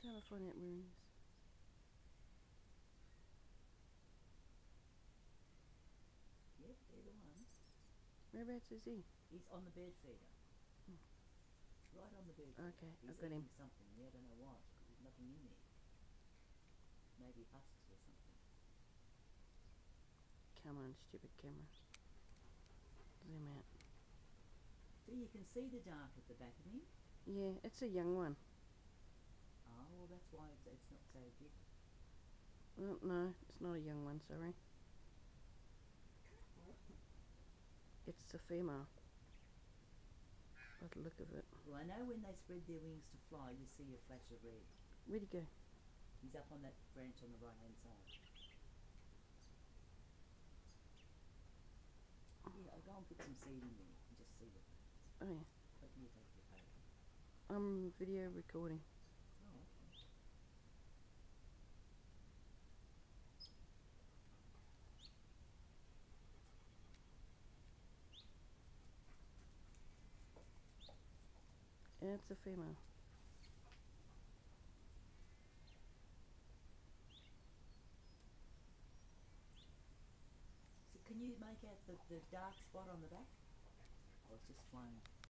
Trying to find out where he is. Yep, they're the ones. Whereabouts is he? He's on the bird feeder. Right on the bird feeder. Okay, He's I've got him. eating something. I don't know what. There's nothing in there. Maybe husks or something. Come on, stupid camera. Zoom out. So you can see the dark at the back of him. Yeah, it's a young one. Oh, well that's why it's not so big. Well, no, it's not a young one, sorry. It's a female. By the look of it. Well, I know when they spread their wings to fly, you see a flash of red. Where'd he go? He's up on that branch on the right-hand side. Yeah, I'll go and put some seed in there and just see what happens. Oh yeah. Let me take your photo. I'm video recording. Oh, okay. Yeah, it's a female. So can you make out the dark spot on the back? Oh, it's just flown.